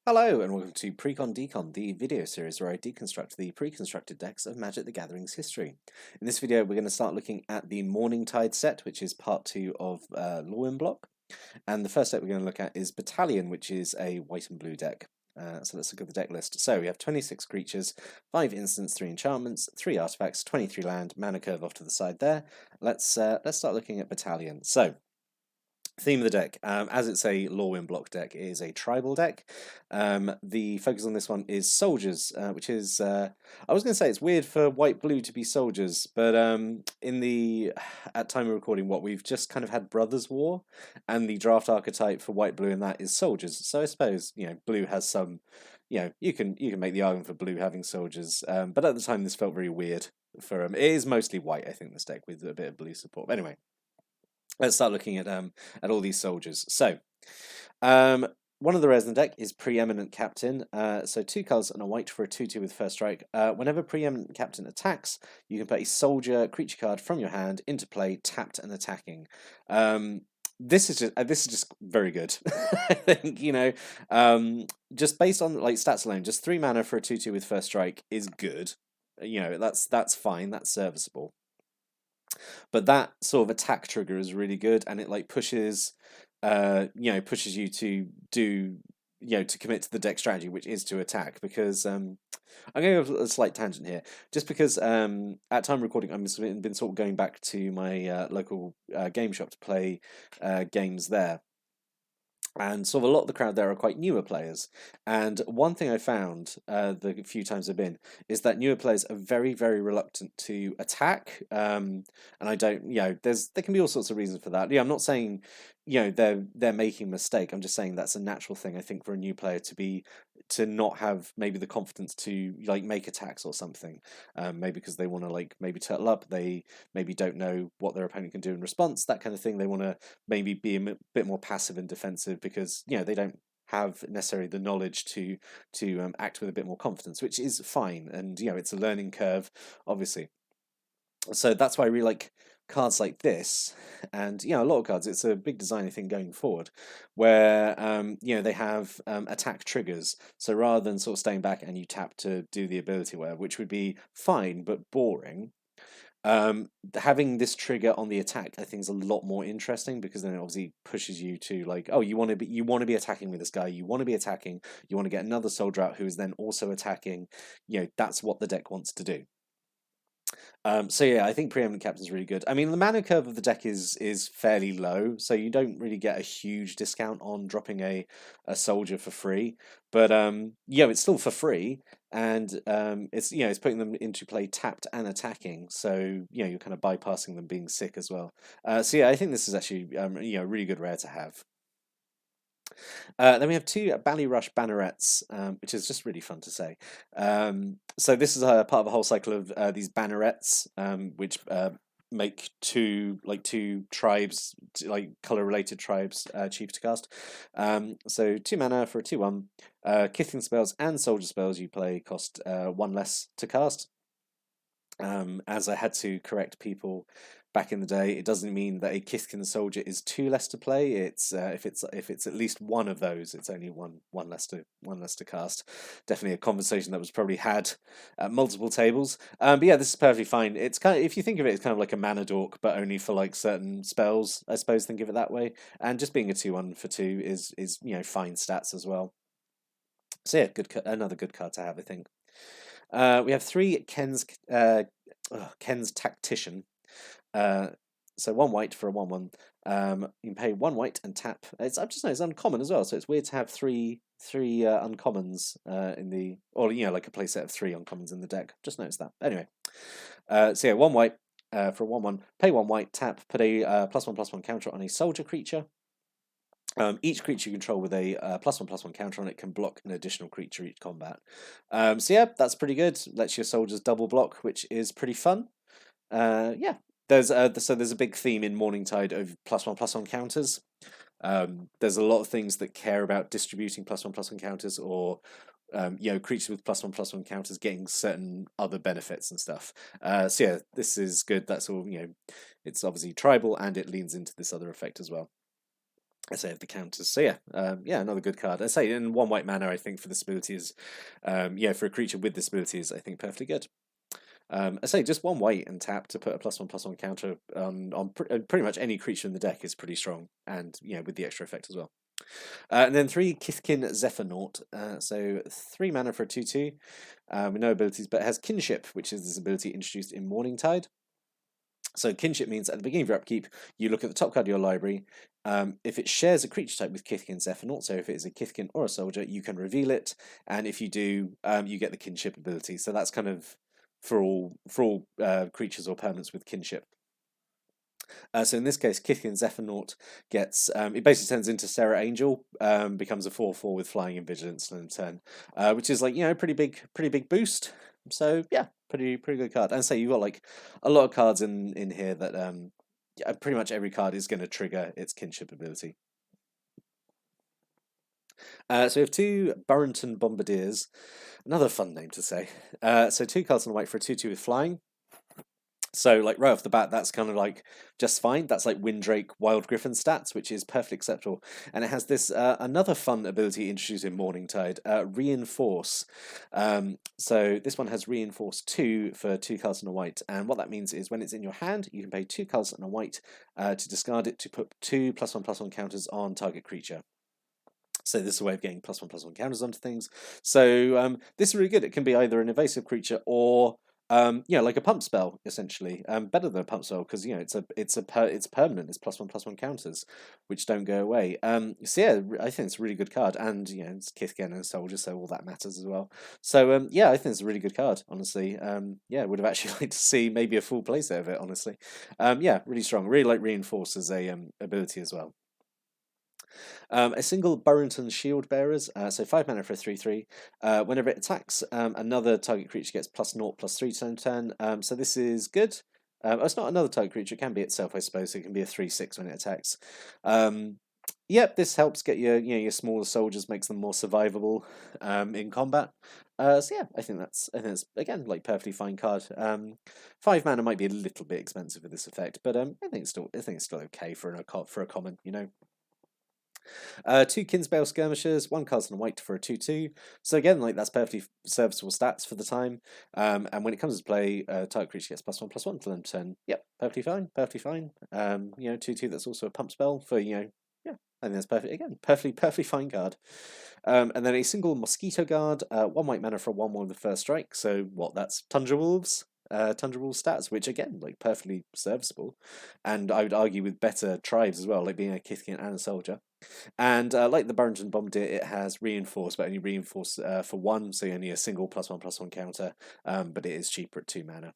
Hello and welcome to Precon Decon, the video series where I deconstruct the pre-constructed decks of Magic the Gathering's history. In this video, we're going to start looking at the Morningtide set, which is part 2 of Lorwyn block. And the first set we're going to look at is Battalion, which is a white and blue deck. So let's look at the deck list. So we have 26 creatures, 5 instants, 3 enchantments, 3 artifacts, 23 land, mana curve off to the side there. Let's start looking at Battalion. So theme of the deck, as it's a Lorwyn block deck, it is a tribal deck. The focus on this one is soldiers, which is I was going to say it's weird for white blue to be soldiers, but in the at time of recording, what we've just kind of had Brothers War, and the draft archetype for white blue in that is soldiers. So I suppose blue has some, you can make the argument for blue having soldiers, but at the time this felt very weird for it is mostly white, I think, this deck with a bit of blue support. But anyway, let's start looking at all these soldiers. So, one of the rares in the deck is Preeminent Captain. So 2 colors and a white for a 2/2 with first strike. Whenever Preeminent Captain attacks, you can put a soldier creature card from your hand into play, tapped and attacking. This is just very good. I think just based on like stats alone, just 3 mana for a 2/2 with first strike is good. That's fine. That's serviceable. But that sort of attack trigger is really good, and it like pushes you to do to commit to the deck strategy, which is to attack. Because I'm going to go a slight tangent here, just because at time of recording I've been sort of going back to my local game shop to play games there. And sort of a lot of the crowd there are quite newer players. And one thing I found the few times I've been is that newer players are very, very reluctant to attack. And I don't, there can be all sorts of reasons for that. Yeah, I'm not saying, they're making a mistake. I'm just saying that's a natural thing, I think, for a new player to not have maybe the confidence to like make attacks or something. Maybe because they want to like maybe turtle up, they maybe don't know what their opponent can do in response, that kind of thing. They want to maybe be a bit more passive and defensive because they don't have necessarily the knowledge to act with a bit more confidence, which is fine. And it's a learning curve, obviously. So that's why I really like cards like this, and a lot of cards. It's a big designer thing going forward, where they have attack triggers. So rather than sort of staying back and you tap to do the ability, whatever, which would be fine but boring. Having this trigger on the attack, I think, is a lot more interesting, because then it obviously pushes you to like, oh, you want to be attacking with this guy, you want to be attacking, you want to get another soldier out who is then also attacking. That's what the deck wants to do. So yeah, I think Preeminent Captain is really good. I mean, the mana curve of the deck is fairly low, so you don't really get a huge discount on dropping a soldier for free. But it's still for free, and it's putting them into play tapped and attacking. So you're kind of bypassing them being sick as well. So yeah, I think this is actually a really good rare to have. Then we have 2 Ballyrush Bannerets, which is just really fun to say. So this is part of a whole cycle of these Bannerets, which make two tribes, like color related tribes, cheap to cast. So 2 mana for a 2/1. Kithing spells and soldier spells you play cost 1 less to cast. As I had to correct people back in the day, it doesn't mean that a Kithkin soldier is 2 less to play. It's if it's at least one of those, it's only one less to cast. Definitely a conversation that was probably had at multiple tables. But yeah, this is perfectly fine. It's kind of, if you think of it, it's kind of like a mana dork, but only for like certain spells, I suppose. Think of it that way. And just being a 2/1 for 2 is fine stats as well. So yeah, another good card to have, I think. We have 3 Ken's Tactician. So 1 white for a 1/1. You can pay 1 white and tap. I've just noticed it's uncommon as well, so it's weird to have three uncommons in the, or like a playset of 3 uncommons in the deck. Just noticed that. Anyway, so yeah, 1 white for a 1/1. Pay 1 white, tap, put a +1/+1 counter on a soldier creature. Each creature you control with a +1/+1 counter on it can block an additional creature each combat. So yeah, that's pretty good. Lets your soldiers double block, which is pretty fun. Yeah, there's a big theme in Morningtide of +1/+1 counters. There's a lot of things that care about distributing +1/+1 counters, or creatures with +1/+1 counters getting certain other benefits and stuff. So yeah, this is good. That's all. It's obviously tribal, and it leans into this other effect as well. I say of the counters. So yeah, yeah, another good card. I say in 1 white mana, I think for this ability is, yeah, for a creature with this ability is I think perfectly good. I say just 1 white and tap to put a +1/+1 counter on pretty much any creature in the deck is pretty strong, and with the extra effect as well. And then 3 Kithkin Zephynaut. So 3 mana for a 2/2 with no abilities, but it has Kinship, which is this ability introduced in Morningtide. So kinship means at the beginning of your upkeep, you look at the top card of your library. If it shares a creature type with Kithkin Zephynaut, so if it is a Kithkin or a soldier, you can reveal it, and if you do, you get the kinship ability. So that's kind of for all creatures or permanents with kinship. So in this case, Kithkin Zephynaut gets it basically turns into Sarah Angel, becomes a 4/4 with flying and vigilance on turn, which is like pretty big boost. So yeah, pretty good card. And say you've got like a lot of cards in here that yeah, pretty much every card is going to trigger its kinship ability. So we have 2 Burrington Bombardiers, another fun name to say. So 2 cards on the white for a 2/2 with flying. So, like, right off the bat, that's kind of like just fine. That's like Windrake Wild Griffin stats, which is perfectly acceptable. And it has this another fun ability introduced in Morningtide, Reinforce. So this one has Reinforce 2 for 2 cards and a white. And what that means is when it's in your hand, you can pay 2 cards and a white to discard it to put 2 +1/+1 counters on target creature. So this is a way of getting +1/+1 counters onto things. So this is really good. It can be either an evasive creature or like a pump spell essentially. Better than a pump spell because it's permanent. It's +1/+1 counters, which don't go away. So yeah, I think it's a really good card, and it's Kithgen and a soldier, so all that matters as well. So yeah, I think it's a really good card. Honestly, yeah, would have actually liked to see maybe a full playset of it. Honestly, yeah, really strong. Really like Reinforce as a ability as well. A single Burrington Shield Bearers, so 5 mana for a 3/3. Whenever it attacks, another target creature gets +0/+3 turn. So this is good. It's not another target creature, it can be itself, I suppose. So it can be a 3/6 when it attacks. Yep, this helps get your smaller soldiers, makes them more survivable in combat. So yeah, I think that's again like perfectly fine card. 5 mana might be a little bit expensive with this effect, but I think it's still okay for a common. 2 Kinsbale Skirmishers, 1 card and a white for a 2/2. So again, like that's perfectly serviceable stats for the time. And when it comes to play, target creature gets +1/+1 till end of turn. Yep, perfectly fine. 2/2. That's also a pump spell for yeah. I think that's perfect again. Perfectly fine card. And then a single Mosquito Guard, 1 white mana for a 1/1 with the first strike. So what? That's Tundra Wolves. Tundra Wolves stats, which again, like perfectly serviceable, and I would argue with better tribes as well, like being a Kithkin and a soldier. And like the Burrington Bombardier, it has Reinforce, but only Reinforce for 1, so only a single +1/+1 counter, but it is cheaper at 2 mana.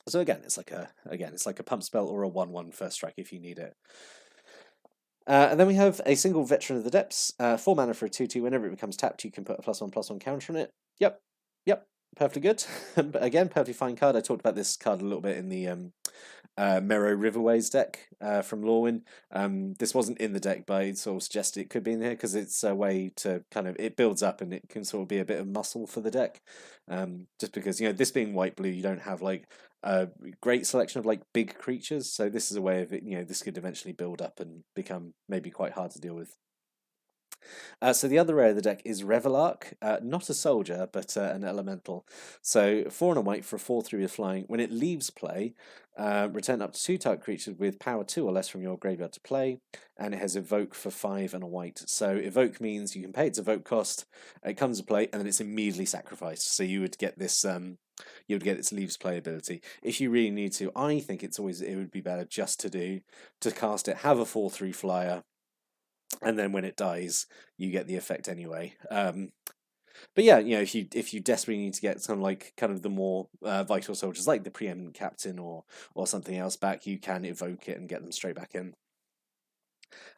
So again, it's like a pump spell or a 1/1 first strike if you need it. And then we have a single Veteran of the Depths, 4 mana for a 2/2. Whenever it becomes tapped, you can put a +1/+1 counter on it. Yep, perfectly good. But again, perfectly fine card. I talked about this card a little bit in the Merrow Riverways deck from Lorwyn. This wasn't in the deck, but I sort of suggested it could be in here because it's a way to it builds up and it can sort of be a bit of muscle for the deck. Just because this being white-blue, you don't have like a great selection of like big creatures, so this is a way of it. This could eventually build up and become maybe quite hard to deal with. So the other area of the deck is Revelark, not a soldier, but an elemental. So 4 and a white for a 4/3 with flying. When it leaves play, return up to 2 target creatures with power 2 or less from your graveyard to play, and it has Evoke for 5 and a white. So Evoke means you can pay its Evoke cost, it comes to play, and then it's immediately sacrificed. So you would get this you would get its leaves play ability. If you really need to, I think it would be better just to cast it, have a 4/3 flyer, and then when it dies, you get the effect anyway. But yeah, if you desperately need to get some like kind of the more vital soldiers, like the preeminent captain or something else back, you can evoke it and get them straight back in.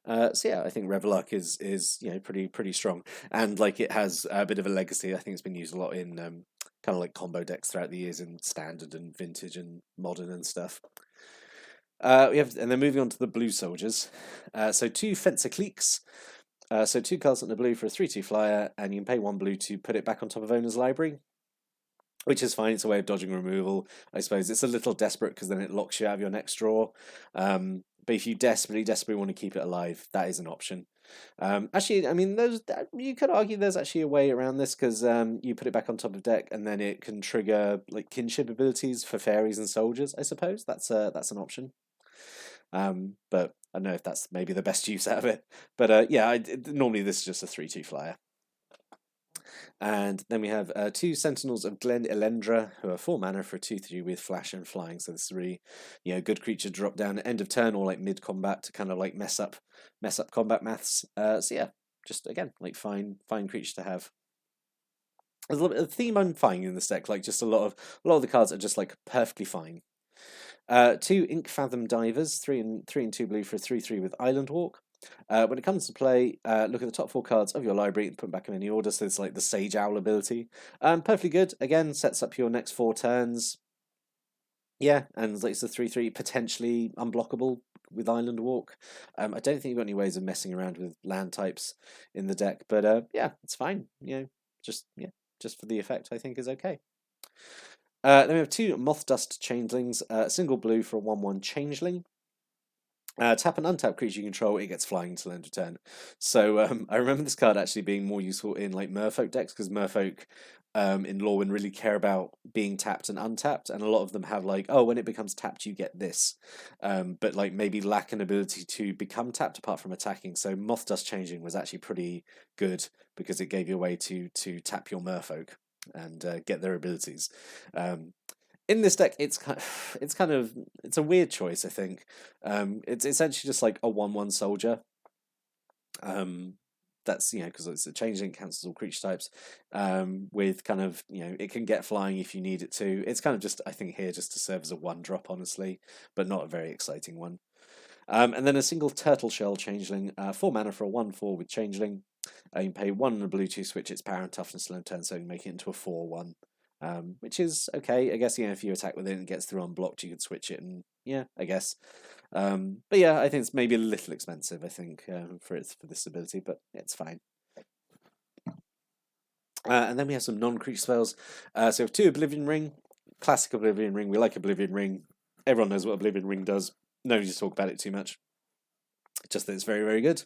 So yeah, I think Revelark is pretty strong, and like it has a bit of a legacy. I think it's been used a lot in kind of like combo decks throughout the years in standard and vintage and modern and stuff. And then moving on to the blue soldiers. So 2 Fencer Cliques. So 2 cards on the blue for a 3/2 flyer, and you can pay 1 blue to put it back on top of owner's library, which is fine. It's a way of dodging removal, I suppose. It's a little desperate because then it locks you out of your next draw. But if you desperately want to keep it alive, that is an option. Actually, I mean, you could argue there's actually a way around this because you put it back on top of deck, and then it can trigger like kinship abilities for fairies and soldiers. I suppose that's an option. But I don't know if that's maybe the best use out of it. But yeah, normally this is just a 3/2 flyer. And then we have two Sentinels of Glen Elendra, who are 4 mana for a 2/3 with flash and flying. So this is really, good creature drop down at end of turn or like mid combat to kind of like mess up combat maths. So yeah, just again like fine creature to have. There's a little bit of theme I'm finding in this deck, like just a lot of the cards are just like perfectly fine. Two Ink Fathom Divers, 3 and 2 blue for a 3/3 with Island Walk. When it comes to play, look at the top 4 cards of your library and put them back in any order. So it's like the Sage Owl ability. Perfectly good. Again, sets up your next 4 turns. Yeah, and like it's a 3/3 potentially unblockable with Island Walk. I don't think you've got any ways of messing around with land types in the deck, but yeah, it's fine. Just for the effect, I think is okay. Then we have 2 Moth Dust Changelings, single blue for a 1/1 Changeling. Tap an untap creature you control, it gets flying until end of turn. So I remember this card actually being more useful in like Merfolk decks because Merfolk in Lorwyn really care about being tapped and untapped, and a lot of them have like, oh, when it becomes tapped, you get this, but like maybe lack an ability to become tapped apart from attacking. So Moth Dust Changing was actually pretty good because it gave you a way to tap your Merfolk and get their abilities. In this deck, it's a weird choice. I think it's essentially just like a 1/1 soldier. That's because it's a changeling, cancels all creature types. With kind of it can get flying if you need it to. It's kind of just I think here just to serve as a 1-drop, honestly, but not a very exciting one. And then a single turtle shell changeling, 4 mana for a 1/4 with changeling. You can pay 1 and a blue to switch its power and toughness till end turn, so you can make it into a 4/1. Which is okay. I guess if you attack with it and it gets through unblocked, you could switch it, and yeah, I guess. But yeah, I think it's maybe a little expensive. I think for this ability, but it's fine. And then we have some non-creature spells. So we have 2 Oblivion Ring, classic Oblivion Ring. We like Oblivion Ring. Everyone knows what Oblivion Ring does. No need to talk about it too much. Just that it's very, very good.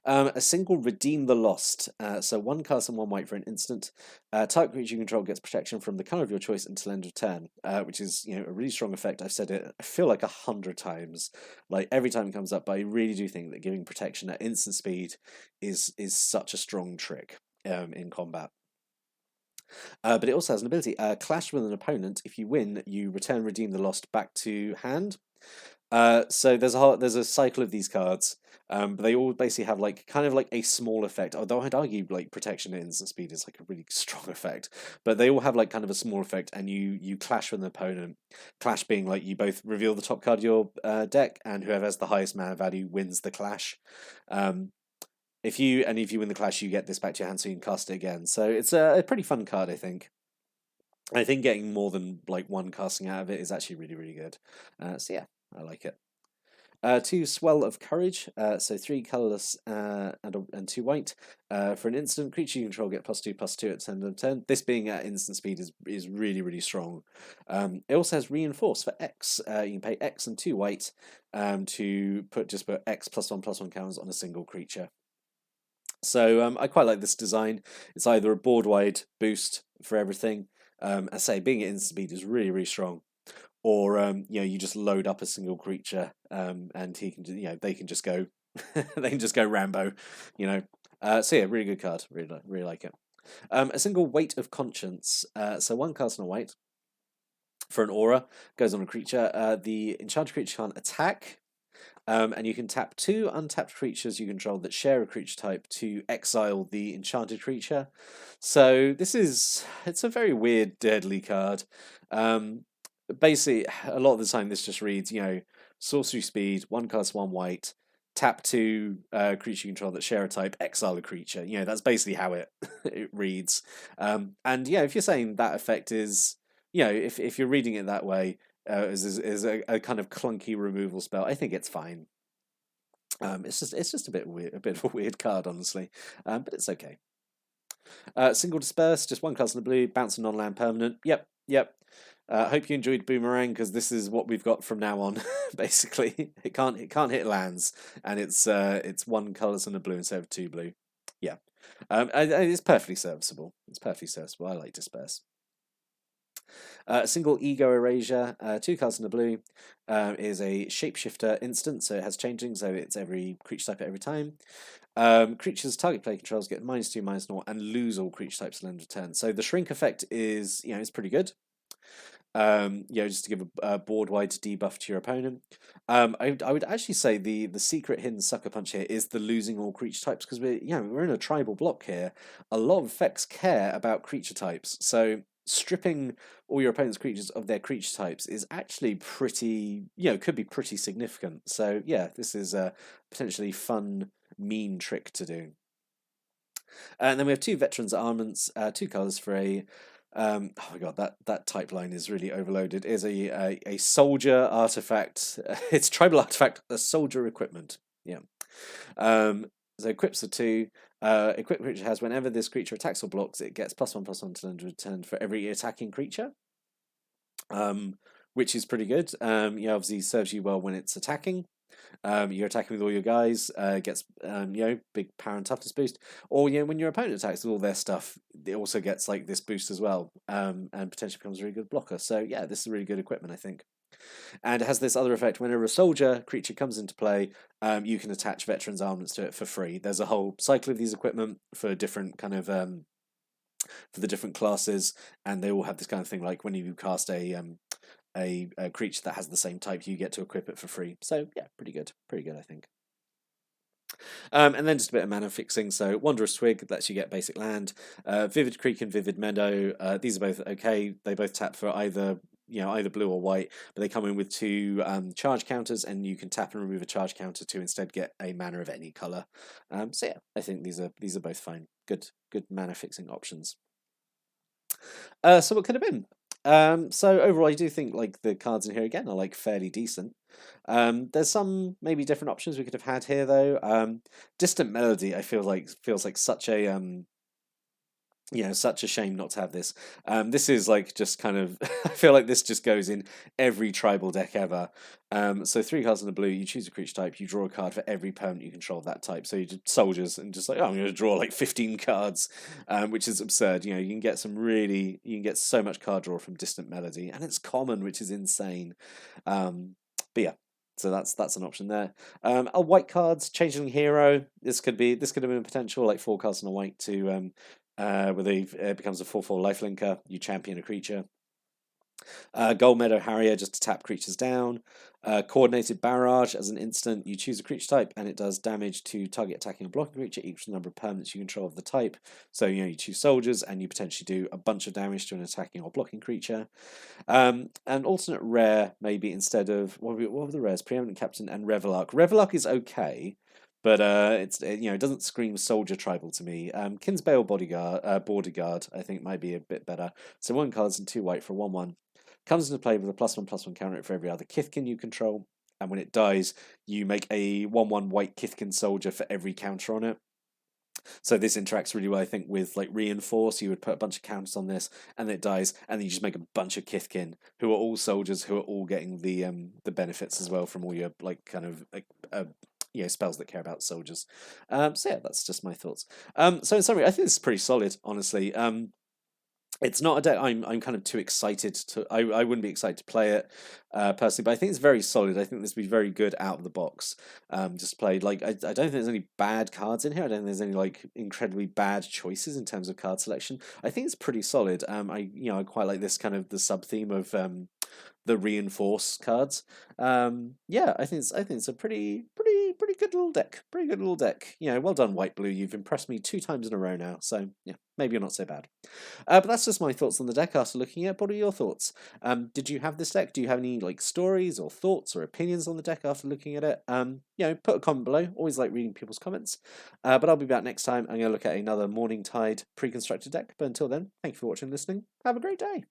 A single Redeem the Lost. So 1 cast and 1 white for an instant. Type creature you control gets protection from the color of your choice until end of turn, which is a really strong effect. I've said it, I feel like 100 times, like every time it comes up. But I really do think that giving protection at instant speed is such a strong trick in combat. But it also has an ability: clash with an opponent. If you win, you return Redeem the Lost back to hand. So there's a cycle of these cards, but they all basically have like kind of like a small effect. Although I'd argue like protection at instant speed is like a really strong effect, but they all have like kind of a small effect, and you clash with an opponent. Clash being like you both reveal the top card of your deck, and whoever has the highest mana value wins the clash. If you win the clash, you get this back to your hand, so you can cast it again. So it's a pretty fun card, I think. I think getting more than like 1 casting out of it is actually really, really good. So yeah, I like it. 2 Swell of Courage, so 3 colourless and 2 white. For an instant, creature you control get +2/+2 at end of turn. This being at instant speed is really, really strong. It also has Reinforce for X. You can pay X and 2 white to put X +1/+1 counters on a single creature. So I quite like this design. It's either a board-wide boost for everything. I say being at instant speed is really, really strong. Or you just load up a single creature, and he can, they can just go, they can just go Rambo, So yeah, really good card. Really like it. A single Weight of Conscience. So 1 cast and a white for an aura goes on a creature. The enchanted creature can't attack. And you can tap 2 untapped creatures you control that share a creature type to exile the enchanted creature. So it's a very weird deadly card. Basically, a lot of the time this just reads, sorcery speed, 1 cast, 1 white, tap 2 creature you control that share a type, exile a creature. That's basically how it it reads. And if you're saying that effect is, if you're reading it that way, is a kind of clunky removal spell, I think it's fine. It's just a bit weird, a bit of a weird card, honestly, but it's okay. Single Disperse, just 1 cast in the blue, bounce a non-land permanent. Yep, Yep. Hope you enjoyed Boomerang because this is what we've got from now on. Basically, it can't hit lands, and it's one colours and a blue instead of two blue. Yeah, it's perfectly serviceable. It's perfectly serviceable. I like Disperse. A single ego erasure, two cards in the blue, is a shapeshifter instant, so it has changing, so it's every creature type at every time. Creatures target player controls get -2, -0, and lose all creature types at end of turn. So the shrink effect is, it's pretty good. Just to give a board wide debuff to your opponent. I would actually say the secret hidden sucker punch here is the losing all creature types because we're in a tribal block here. A lot of effects care about creature types, so stripping all your opponent's creatures of their creature types is actually pretty, could be pretty significant. So yeah, this is a potentially fun, mean trick to do. And then we have two veterans armaments, two colors for a oh my god, that type line is really overloaded. Is a soldier artifact. It's tribal artifact, a soldier equipment. Yeah. So equips are two. Equipped creature has whenever this creature attacks or blocks, it gets +1/+1 to end of turn for every attacking creature. Which is pretty good. Obviously serves you well when it's attacking. You're attacking with all your guys, gets big power and toughness boost. Or when your opponent attacks with all their stuff, it also gets like this boost as well, and potentially becomes a really good blocker. So yeah, this is really good equipment, I think. And it has this other effect: whenever a soldier creature comes into play, you can attach veterans armaments to it for free. There's a whole cycle of these equipment for different kind of for the different classes, and they all have this kind of thing. Like when you cast a creature that has the same type, you get to equip it for free. So yeah, pretty good, I think. And then just a bit of mana fixing. So Wanderer's Twig lets you get basic land. Vivid Creek and Vivid Meadow. These are both okay. They both tap for either blue or white, but they come in with two charge counters, and you can tap and remove a charge counter to instead get a mana of any color. So yeah, I think these are both fine. Good mana fixing options. So what could have been? So overall, I do think like the cards in here again are like fairly decent. There's some maybe different options we could have had here though. Distant Melody, I feel like feels like such a such a shame not to have this. This is like just kind of I feel like this just goes in every tribal deck ever. So three cards in the blue, you choose a creature type, you draw a card for every permanent you control of that type. So you just soldiers and just like, oh, I'm going to draw like 15 cards, which is absurd. You can get so much card draw from Distant Melody, and it's common, which is insane. But yeah. So that's an option there. White cards, Changeling Hero. This could have been a potential like 4 cards and a white to where it becomes a 4/4 lifelinker. You champion a creature. Gold Meadow Harrier just to tap creatures down. Coordinated Barrage as an instant. You choose a creature type and it does damage to target attacking or blocking creature equal to the number of permanents you control of the type. So you choose soldiers and you potentially do a bunch of damage to an attacking or blocking creature. An alternate rare maybe instead of what were the rares? Preeminent Captain and Revelark. Revelark is okay. But it doesn't scream soldier tribal to me. Kinsbale Bodyguard I think might be a bit better. So 1 cards and 2 white for 1/1. Comes into play with a +1/+1 counter for every other Kithkin you control, and when it dies, you make a 1/1 white Kithkin soldier for every counter on it. So this interacts really well, I think, with like Reinforce. You would put a bunch of counters on this, and then it dies, and then you just make a bunch of Kithkin, who are all soldiers, who are all getting the benefits as well from all your like kind of like spells that care about soldiers. So yeah, that's just my thoughts. So in summary, I think this is pretty solid, honestly. It's not a deck I'm kind of too excited to. I wouldn't be excited to play it personally, but I think it's very solid. I think this would be very good out of the box. Just played like I don't think there's any bad cards in here. I don't think there's any like incredibly bad choices in terms of card selection. I think it's pretty solid. I quite like this kind of the sub theme of the reinforce cards. I think it's a pretty good little deck. Pretty good little deck. Well done, White Blue. You've impressed me 2 times in a row now. So yeah, maybe you're not so bad. But that's just my thoughts on the deck after looking at it. What are your thoughts? Did you have this deck? Do you have any like stories or thoughts or opinions on the deck after looking at it? Put a comment below. Always like reading people's comments. But I'll be back next time. I'm going to look at another Morningtide pre-constructed deck. But until then, thank you for watching and listening. Have a great day.